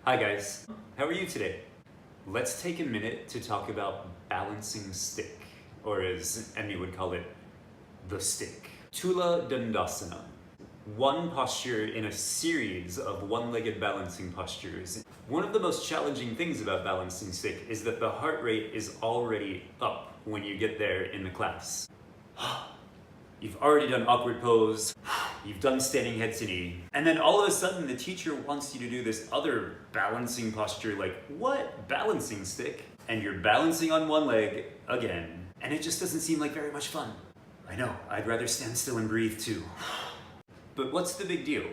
Hi guys, how are you today? Let's take a minute to talk about balancing stick, or as Emmy would call it, the stick. Tula Dandasana. One posture in a series of one-legged balancing postures. One of the most challenging things about balancing stick is that the heart rate is already up when you get there in the class. You've already done awkward pose, you've done standing head to knee, and then all of a sudden the teacher wants you to do this other balancing posture like, what? Balancing stick? And you're balancing on one leg again, and it just doesn't seem like very much fun. I know, I'd rather stand still and breathe too. But what's the big deal?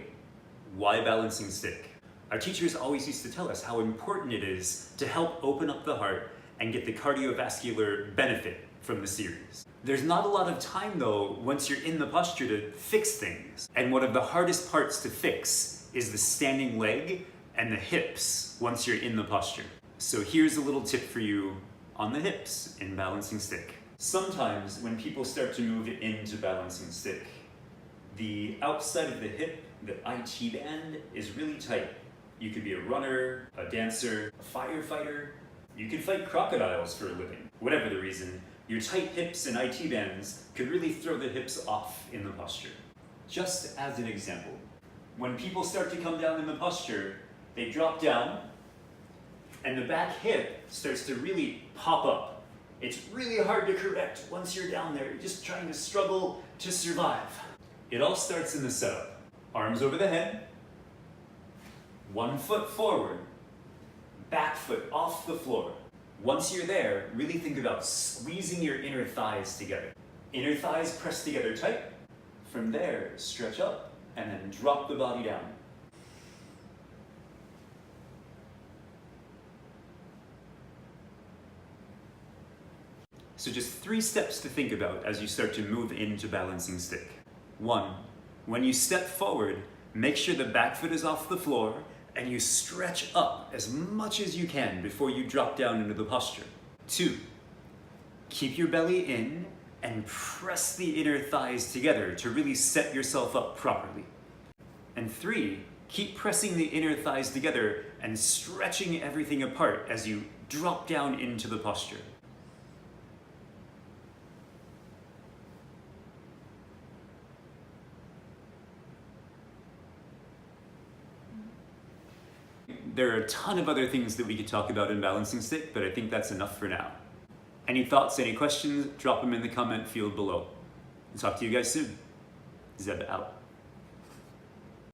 Why balancing stick? Our teachers always used to tell us how important it is to help open up the heart and get the cardiovascular benefit from the series. There's not a lot of time though once you're in the posture to fix things. And one of the hardest parts to fix is the standing leg and the hips once you're in the posture. So here's a little tip for you on the hips in balancing stick. Sometimes when people start to move into balancing stick, the outside of the hip, the IT band, is really tight. You could be a runner, a dancer, a firefighter. You can fight crocodiles for a living. Whatever the reason, your tight hips and IT bands could really throw the hips off in the posture. Just as an example, when people start to come down in the posture, they drop down and the back hip starts to really pop up. It's really hard to correct once you're down there. You're just trying to struggle to survive. It all starts in the setup. Arms over the head, one foot forward, back foot off the floor. Once you're there, really think about squeezing your inner thighs together. Inner thighs pressed together tight. From there, stretch up and then drop the body down. So just 3 steps to think about as you start to move into balancing stick. 1, when you step forward, make sure the back foot is off the floor and you stretch up as much as you can before you drop down into the posture. 2, keep your belly in and press the inner thighs together to really set yourself up properly. And 3, keep pressing the inner thighs together and stretching everything apart as you drop down into the posture. There are a ton of other things that we could talk about in balancing stick, but I think that's enough for now. Any thoughts, any questions, drop them in the comment field below. I'll talk to you guys soon. Zeb out.